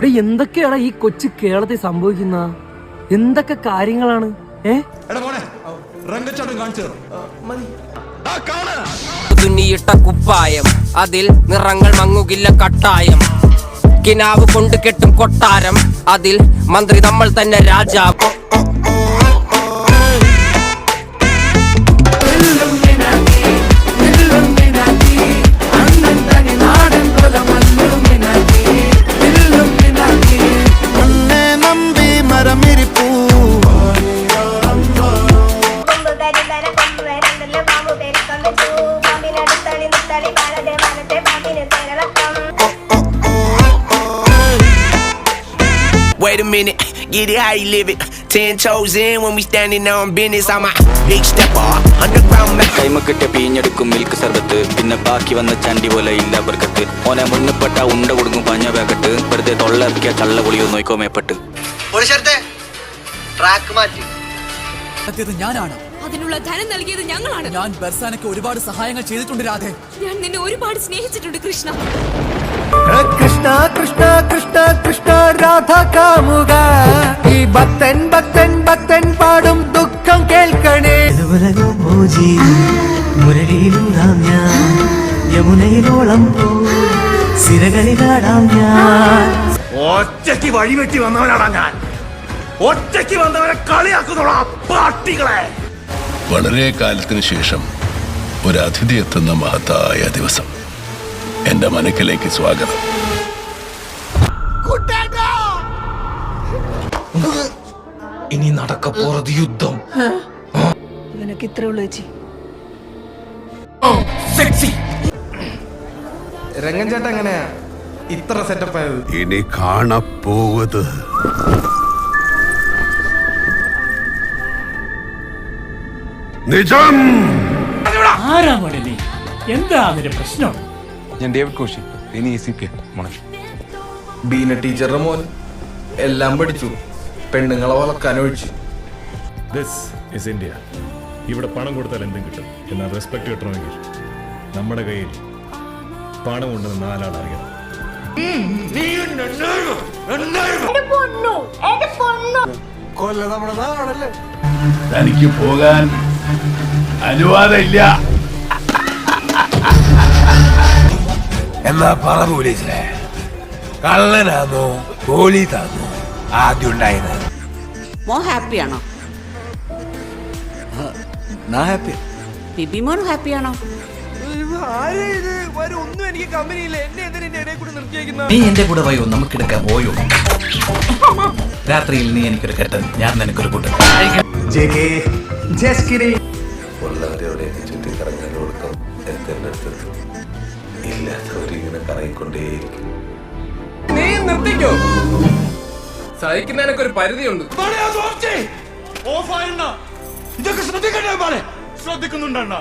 എന്തൊക്കെയാണ് ഈ കൊച്ചു കേരളത്തിൽ സംഭവിക്കുന്ന? എന്തൊക്കെ കാര്യങ്ങളാണ്? തുന്നിയിട്ട കുപ്പായം, അതിൽ നിറങ്ങൾ മങ്ങുകില്ല കട്ടായം. കിനാവ് കൊണ്ട് കെട്ടും കൊട്ടാരം, അതിൽ മന്ത്രി നമ്മൾ തന്നെ രാജാവ്. Wait a minute, get it how you live it. 10 toes in when we standing on business. I'm a big stepper, underground man. കൈമക്കിട്ട പീഞ്ഞെടുക്കും മിൽക്ക് സർബത്ത്, പിന്നെ ബാക്കി വന്ന ചണ്ടി പോലെ ഇല്ല ബർക്കത്ത്. ഓനെ മുന്നപ്പെട്ട ഉണ്ട കൊടുക്കും പഞ്ഞ പാക്കറ്റ്, വെറുതെ തൊള്ളക്കിയ ചള്ള പൊളിയോ നോക്കോ മേപ്പെട്ട്. ട്രാക്ക് മാറ്റി ഞാനാണ്. അതിനുള്ള ധനം നൽകിയത് ഞങ്ങളാണ്. ഞാൻ ബർസാനക്ക് ഒരുപാട് സഹായങ്ങൾ ചെയ്തിട്ടുണ്ട് രാധേ. ഞാൻ നിന്നെ ഒരുപാട് സ്നേഹിച്ചിട്ടുണ്ട് കൃഷ്ണ. കൃഷ്ണ കൃഷ്ണ കൃഷ്ണ കൃഷ്ണ രാധ കാമുക, ഈ ഭക്തൻ ഭക്തൻ ഭക്തൻ പാടും ദുഃഖം കേൾക്കണേ. മുരളിയിലൂടാം ഞാൻ, യമുനയിലോളം സിരകളിലാടാം ഞാൻ. ഒറ്റയ്ക്ക് വഴിവെട്ടി വന്നവനാണ് ഞാൻ. ഒറ്റയ്ക്ക് വന്നവരെ കളിയാക്കുന്നോളാം പാർട്ടികളെ. വളരെ കാലത്തിന് ശേഷം ഒരു അതിഥി എത്തുന്ന മഹത്തായ ദിവസം. എന്റെ മനക്കിലേക്ക് സ്വാഗതം. ഇനി നടക്കപ്പോറത് യുദ്ധം. നിനക്ക് ഇത്രേ ഉള്ളൂ ചേച്ചി. രംഗൻ ചേട്ടൻ എങ്ങനെയാ ഇത്ര സെറ്റപ്പ് ആയത്? ഇനി കാണപ്പോവത് നിജം. ആരാ മോനെ നീ? എന്താ അതിന്റെ പ്രശ്നം? ഞാൻ ഡേവിഡ് കോശി, ഇനി ബീന ടീച്ചറുടെ മോൻ എല്ലാം പഠിച്ചു, പെണ്ണുങ്ങളെ വളക്കാനൊഴിച്ചു. This is India. ഇവിടെ പണം കൊടുത്താൽ എന്തും കിട്ടും. എന്നാൽ റെസ്പെക്ട് കിട്ടണമെങ്കിൽ നമ്മുടെ കയ്യിൽ പണം ഉണ്ടെന്ന് നാലാളറിയണം. തനിക്ക് പോകാൻ അനുവാദമില്ല. എന്നാ പറ പോലീസിലെ, കള്ളനാന്നോ പോലീസാന്നോ ആദ്യം ഉണ്ടായത്? മോൻ ഹാപ്പിയാണോ? ബിബി മോൻ ഹാപ്പിയാണോ? ഒന്നും എനിക്ക് കമ്പനിയില്ല. എന്നെ എന്തിനാ ഇടയിൽ കൂടെ നിർത്തിയേക്കുന്ന? നീ എന്റെ കൂടെ വയോ, നമുക്കെടുക്കാൻ പോയോ. രാത്രിയിൽ നീ എനിക്കൊരു കെട്ടൻ, ഞാൻ നിനക്കൊരു കൂട്ടൻ. ഉള്ളവരെവിടെയൊക്കെ ചുറ്റി കറങ്ങാൻ കൊടുക്കും. ഇല്ലാത്തവരിങ്ങനെ കറങ്ങിക്കൊണ്ടേയിരിക്കും. നീ നിർത്തിക്കോ. സഹിക്കുന്നതിനൊക്കെ ഒരു പരിധിയുണ്ട്. ഇതൊക്കെ ശ്രദ്ധിക്കണ്ടേ? ശ്രദ്ധിക്കുന്നുണ്ടോ?